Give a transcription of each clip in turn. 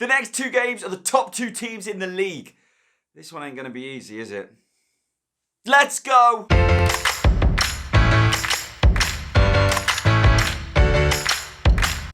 The next 2 games are the top 2 teams in the league. This one ain't going to be easy, is it? Let's go!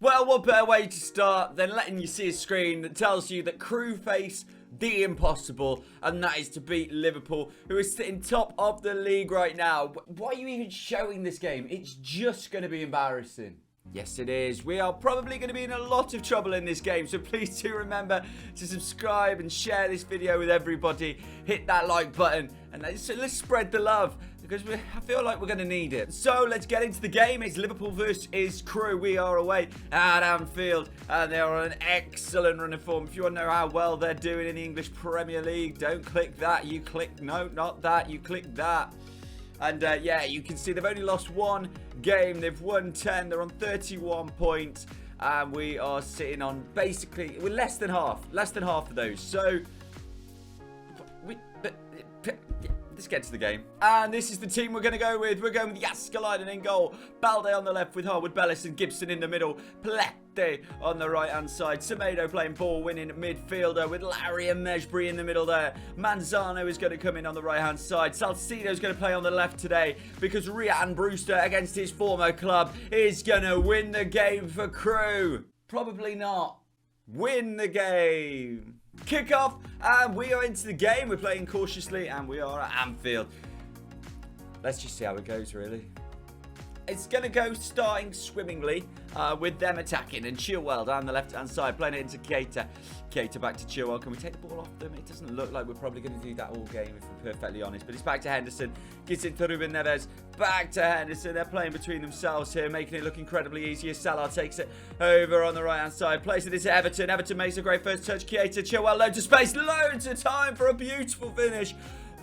Well, what better way to start than letting you see a screen that tells you that Crewe face the impossible, and that is to beat Liverpool, who is sitting top of the league right now. Why are you even showing this game? It's just going to be embarrassing. Yes, it is. We are probably going to be in a lot of trouble in this game, so please do remember to subscribe and share this video with everybody. Hit that like button, and let's spread the love, because I feel like we're going to need it. So let's get into the game. It's Liverpool versus Crewe. We are away at Anfield, and they are on an excellent run of form. If you want to know how well they're doing in the English Premier League, don't click that. You click, no, not that. You click that. And yeah, you can see they've only lost 1 game. They've won 10. They're on 31 points. And we are sitting on basically, we're less than half of those. So, let's get to the game. And this is the team we're going to go with. We're going with Yaskalainen in goal. Balde on the left with Harwood Bellis and Gibson in the middle. Plete on the right-hand side. Semedo playing ball-winning midfielder with Larry and Mejbri in the middle there. Manzano is going to come in on the right-hand side. Salcido is going to play on the left today because Rhian Brewster, against his former club, is going to win the game for Crewe. Probably not. Win the game. Kick off, and we are into the game. We're playing cautiously, and we are at Anfield. Let's just see how it goes, really. It's going to go starting swimmingly with them attacking, and Chilwell down the left-hand side, playing it into Keita. Keita back to Chilwell. Can we take the ball off them? It doesn't look like we're probably going to do that all game, if we're perfectly honest. But it's back to Henderson. Gets it to Ruben Neves. Back to Henderson. They're playing between themselves here, making it look incredibly easy. Salah takes it over on the right-hand side. Plays it into Everton. Everton makes a great first touch. Keita, Chilwell, loads of space. Loads of time for a beautiful finish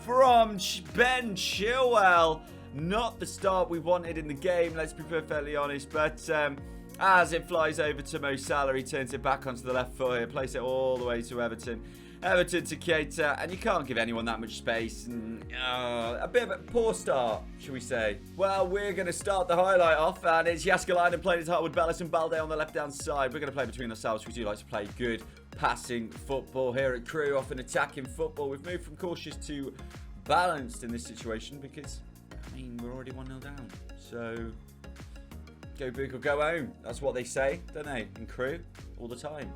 from Ben Chilwell. Not the start we wanted in the game, let's be perfectly honest. But as it flies over to Mo Salah, he turns it back onto the left foot here. Plays it all the way to Everton. Everton to Keita, and you can't give anyone that much space. And, a bit of a poor start, should we say. Well, we're going to start the highlight off, and it's Yaskalainen playing his heart with Bellis and Balde on the left-hand side. We're going to play between ourselves. We do like to play good passing football here at Crewe, often attacking football. We've moved from cautious to balanced in this situation because, I mean, we're already 1-0 down. So, go big or go home. That's what they say, don't they, in Crewe, all the time.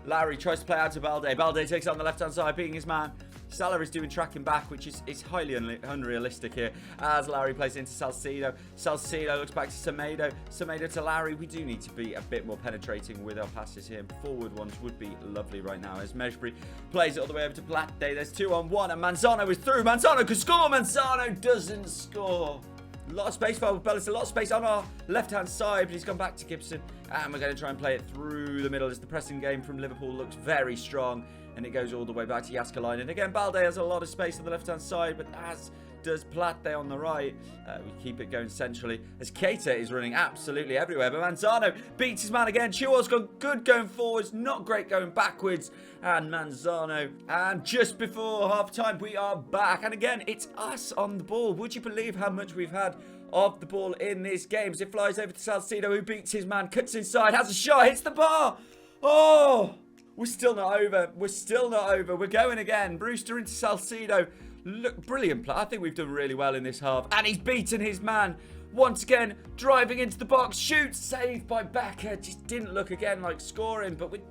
Larry tries to play out to Balde. Balde takes it on the left-hand side, beating his man. Salah is doing tracking back, which is highly unrealistic here. As Larry plays into Salcido. Salcido looks back to Semedo. Semedo to Larry. We do need to be a bit more penetrating with our passes here. Forward ones would be lovely right now. As Mejbri plays it all the way over to Plate. There's 2-on-1, and Manzano is through. Manzano can score. Manzano doesn't score. A lot of space for Bellis, a lot of space on our left-hand side, but he's gone back to Gibson. And we're going to try and play it through the middle as the pressing game from Liverpool looks very strong. And it goes all the way back to Yaskalainen. And again, Balde has a lot of space on the left-hand side, but as does Plate on the right. We keep it going centrally as Keita is running absolutely everywhere. But Manzano beats his man again. Chilwell's gone good going forwards, not great going backwards. And Manzano. And just before half-time, we are back. And again, it's us on the ball. Would you believe how much we've had of the ball in this game? As it flies over to Salcido, who beats his man, cuts inside, has a shot, hits the bar. Oh! We're still not over. We're still not over. We're going again. Brewster into Salcido. Look, brilliant play. I think we've done really well in this half. And he's beaten his man. Once again, driving into the box. Shoots. Saved by Becker. Just didn't look again like scoring, but we're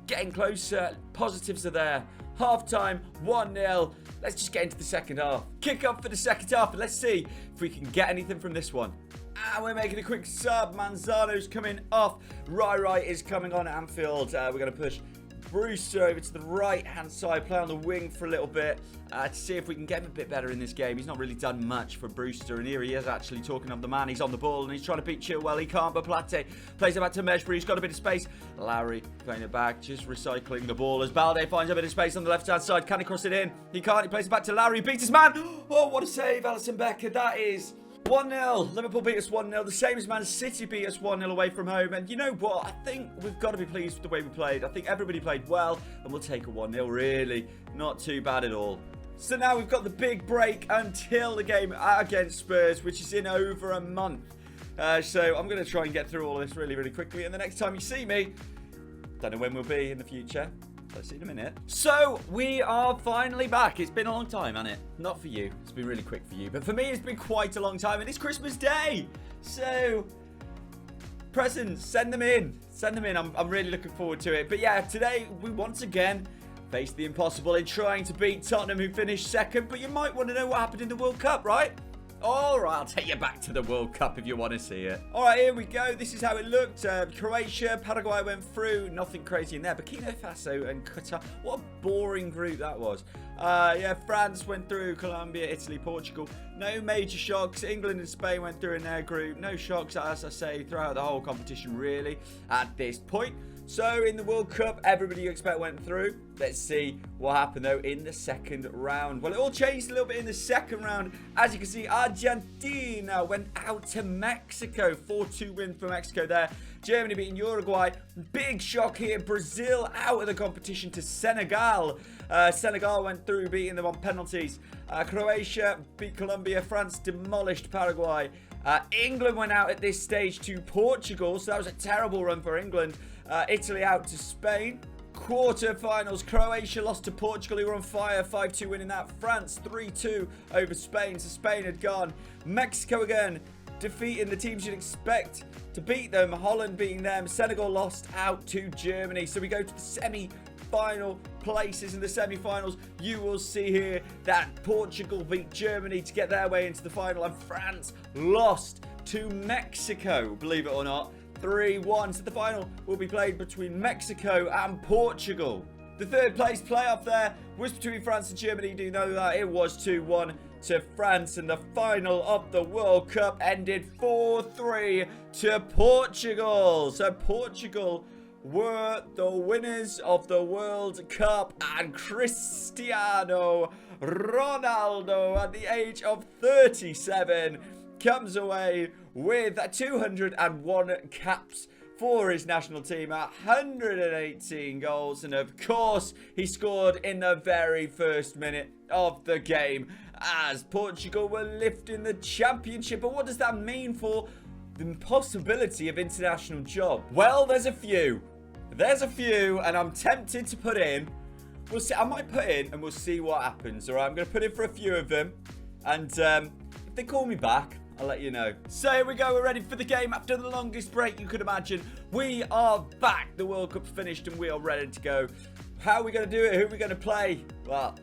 getting closer. Positives are there. Half-time, 1-0. Let's just get into the second half. Kick up for the second half, and let's see if we can get anything from this one. And we're making a quick sub. Manzano's coming off. Rai is coming on at Anfield. We're going to push Brewster over to the right-hand side, play on the wing for a little bit to see if we can get him a bit better in this game. He's not really done much for Brewster, and here he is actually talking of the man. He's on the ball, and he's trying to beat Chilwell. He can't, but Plate plays it back to Mejbri. He's got a bit of space. Larry playing it back, just recycling the ball as Balde finds a bit of space on the left-hand side. Can he cross it in? He can't. He plays it back to Larry. Beats his man. Oh, what a save, Alisson Becker. That is 1-0. Liverpool beat us 1-0. The same as Man City beat us 1-0 away from home. And you know what? I think we've got to be pleased with the way we played. I think everybody played well. And we'll take a 1-0, really. Not too bad at all. So now we've got the big break until the game against Spurs, which is in over a month. So I'm going to try and get through all of this really, really quickly. And the next time you see me, Don't know when we'll be in the future. Let's see in a minute. So, we are finally back. It's been a long time, hasn't it? Not for you. It's been really quick for you. But for me, it's been quite a long time. And it's Christmas Day. So, presents, send them in. Send them in. I'm really looking forward to it. But yeah, today, we once again face the impossible in trying to beat Tottenham, who finished second. But you might want to know what happened in the World Cup, right? All right, I'll take you back to the World Cup if you want to see it. All right, here we go. This is how it looked. Croatia, Paraguay went through. Nothing crazy in there. Burkina Faso and Qatar. What a boring group that was. Yeah, France went through. Colombia, Italy, Portugal. No major shocks. England and Spain went through in their group. No shocks, as I say, throughout the whole competition, really, at this point. So, in the World Cup, everybody you expect went through. Let's see what happened, though, in the second round. Well, it all changed a little bit in the second round. As you can see, Argentina went out to Mexico. 4-2 win for Mexico there. Germany beating Uruguay. Big shock here. Brazil out of the competition to Senegal. Senegal went through, beating them on penalties. Croatia beat Colombia. France demolished Paraguay. England went out at this stage to Portugal, so that was a terrible run for England. Italy out to Spain. Quarter-finals, Croatia lost to Portugal, who were on fire, 5-2 winning that. France 3-2 over Spain, so Spain had gone. Mexico again, defeating the teams you'd expect to beat them. Holland beating them. Senegal lost out to Germany, so we go to the semi-final places. In the semi-finals, you will see here that Portugal beat Germany to get their way into the final, and France lost to Mexico, believe it or not, 3-1. So the final will be played between Mexico and Portugal. The third place playoff there was between France and Germany. Do you know that? It was 2-1 to France, and the final of the World Cup ended 4-3 to Portugal. So Portugal were the winners of the World Cup, and Cristiano Ronaldo, at the age of 37, comes away with 201 caps for his national team, 118 goals, and of course he scored in the very first minute of the game as Portugal were lifting the championship. But what does that mean for the possibility of international job? Well, there's a few, and I'm tempted to put in. We'll see. I might put in and we'll see what happens. All right, I'm going to put in for a few of them, and if they call me back, I'll let you know. So here we go. We're ready for the game after the longest break you could imagine. We are back. The World Cup's finished and we are ready to go. How are we going to do it? Who are we going to play? Well,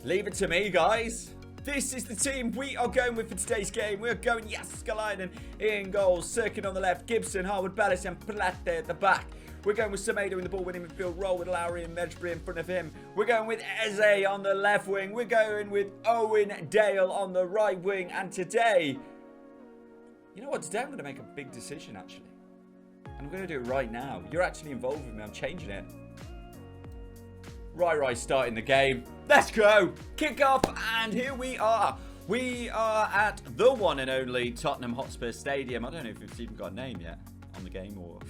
leave it to me, guys. This is the team we are going with for today's game. We're going Jaskalainen in goals. Sirkin on the left. Gibson, Harwood, Bellis and Plate at the back. We're going with Semedo in the ball-winning midfield role with Lowry and Medjbury in front of him. We're going with Eze on the left wing. We're going with Owen Dale on the right wing. And today, you know what? Today I'm going to make a big decision, actually. And I'm going to do it right now. You're actually involved with me. I'm changing it. Right, starting the game. Let's go. Kick off, and here we are. We are at the one and only Tottenham Hotspur Stadium. I don't know if it's even got a name yet on the game or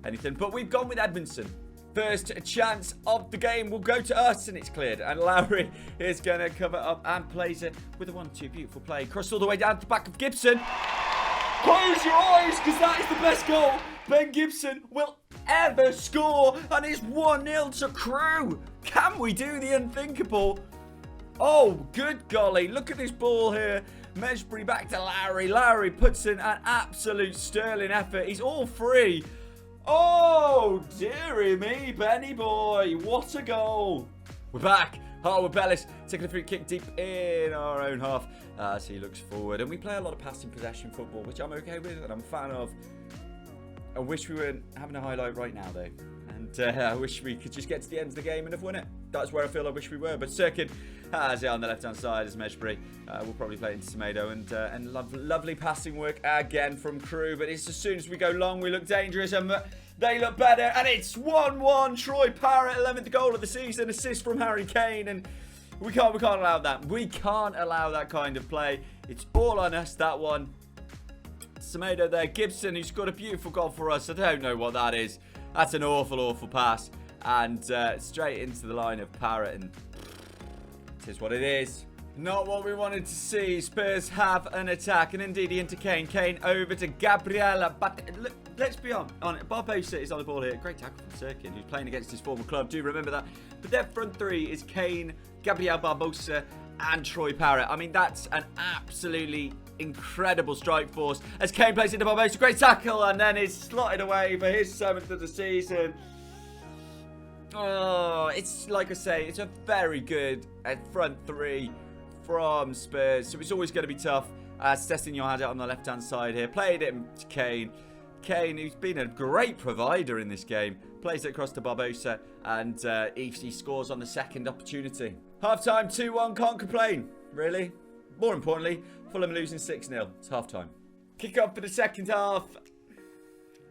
anything, but we've gone with Edmondson. First chance of the game will go to us, and it's cleared. And Lowry is going to cover up and plays it with a 1-2. Beautiful play. Cross all the way down to the back of Gibson. Close your eyes, because that is the best goal Ben Gibson will ever score. And it's 1-0 to Crewe. Can we do the unthinkable? Oh, good golly. Look at this ball here. Medjbury back to Lowry. Lowry puts in an absolute sterling effort. He's all free. Oh, dearie me, Benny boy. What a goal. We're back. Harwood Bellis taking a free kick deep in our own half as he looks forward. And we play a lot of passing possession football, which I'm okay with and I'm a fan of. I wish we weren't having a highlight right now, though. And I wish we could just get to the end of the game and have won it. That's where I feel I wish we were. But Sirkin has it on the left-hand side as Medjbury. We'll probably play into Semedo. And lovely passing work again from Crewe. But it's as soon as we go long, we look dangerous. And they look better. And it's 1-1. Troy Parrott, 11th goal of the season. Assist from Harry Kane. And we can't allow that. We can't allow that kind of play. It's all on us, that one. Semedo there. Gibson, who scored a beautiful goal for us. I don't know what that is. That's an awful pass. And straight into the line of Parrott. And it is what it is. Not what we wanted to see. Spurs have an attack. And indeed, into Kane. Kane over to Gabriella. But look, let's be on it. Barbosa is on the ball here. Great tackle from Sirkin, who's playing against his former club. Do remember that. But their front three is Kane, Gabriel Barbosa, and Troy Parrott. I mean, that's an absolutely incredible strike force. As Kane plays into Barbosa, great tackle, and then is slotted away for his 7th of the season. Oh, it's like I say, it's a very good front three from Spurs. So it's always going to be tough. Sessignon had it on the left-hand side here. Played it to Kane. Kane, who's been a great provider in this game, plays it across to Barbosa, and he scores on the second opportunity. Half-time, 2-1, can't complain, really. More importantly, Fulham losing 6-0. It's half-time. Kick off for the second half.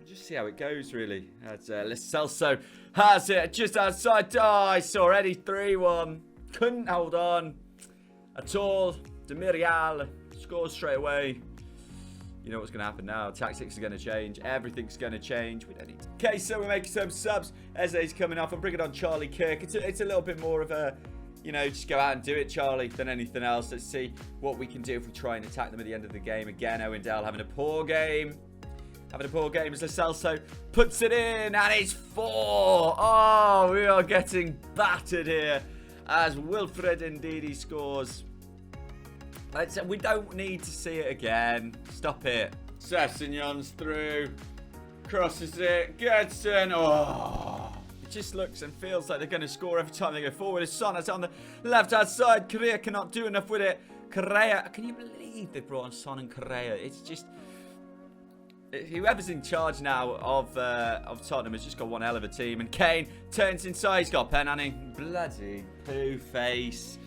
Just see how it goes, really. As Lo Celso has it just outside. Oh, I saw Eddie 3-1. Couldn't hold on at all. Demirial scores straight away. You know what's going to happen now. Tactics are going to change. Everything's going to change. We don't need to. Okay, so we're making some subs. Eze's coming off. I'm bringing on Charlie Kirk. It's a little bit more of a, you know, just go out and do it, Charlie, than anything else. Let's see what we can do if we try and attack them at the end of the game. Again, Owen Dale having a poor game. Having a poor game as Lo Celso puts it in, and it's 4. Oh, we are getting battered here as Wilfred Ndidi scores. We don't need to see it again. Stop it. Sessignon's through. Crosses it. Gets in. Oh. It just looks and feels like they're going to score every time they go forward. Son is on the left-hand side. Correa cannot do enough with it. Correa. Can you believe they brought on Son and Correa? It's just... Whoever's in charge now of Tottenham has just got one hell of a team. And Kane turns inside. He's got a pen, hasn't he? Bloody poo face.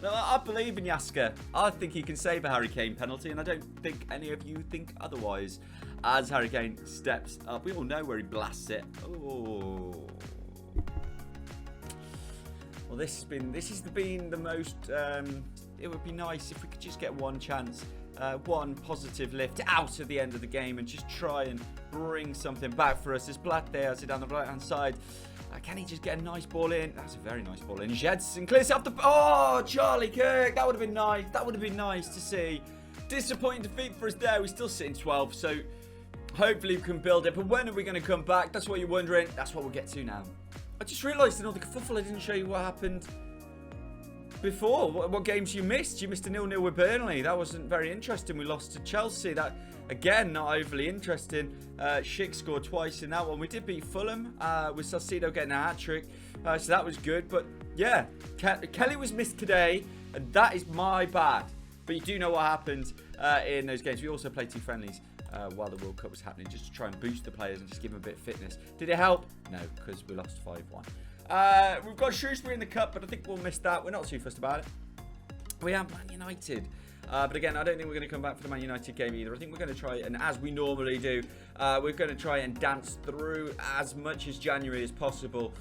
No, I believe in Yaska. I think he can save a Harry Kane penalty, and I don't think any of you think otherwise. As Harry Kane steps up, we all know where he blasts it. Oh. Well, this has been the most. It would be nice if we could just get one chance. One positive lift out at the end of the game and just try and bring something back for us. As Blatt there has it down the right-hand side. Can he just get a nice ball in? That's a very nice ball in. Jedson clears up the... Oh, Charlie Kirk. That would have been nice. That would have been nice to see. Disappointing defeat for us there. We're still sitting 12, so hopefully we can build it. But when are we going to come back? That's what you're wondering. That's what we'll get to now. I just realised in all the kerfuffle I didn't show you what happened before. What games you missed? You missed a 0-0 with Burnley. That wasn't very interesting. We lost to Chelsea. That, again, not overly interesting. Schick scored twice in that one. We did beat Fulham with Salcido getting a hat-trick. So that was good. But, yeah, Kelly was missed today, and that is my bad. But you do know what happened in those games. We also played 2 friendlies while the World Cup was happening, just to try and boost the players and just give them a bit of fitness. Did it help? No, because we lost 5-1. We've got Shrewsbury in the cup, but I think we'll miss that. We're not too fussed about it. We have Man United. But again, I don't think we're going to come back for the Man United game either. I think we're going to try, and as we normally do, we're going to try and dance through as much as January as possible,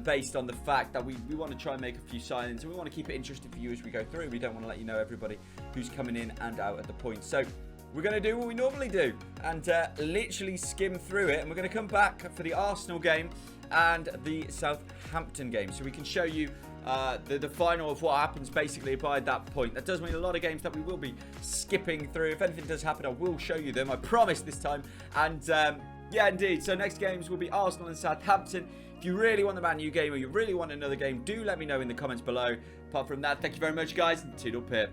based on the fact that we want to try and make a few signings, and we want to keep it interesting for you as we go through. We don't want to let you know everybody who's coming in and out at the point. So we're going to do what we normally do and literally skim through it, and we're going to come back for the Arsenal game and the Southampton game, so we can show you the final of what happens basically by that point. That does mean a lot of games that we will be skipping through. If anything does happen, I will show you them, I promise this time. And yeah, indeed, so next games will be Arsenal and Southampton. If you really want the Man U game or you really want another game, do let me know in the comments below. Apart from that, thank you very much, guys, and toodle pip.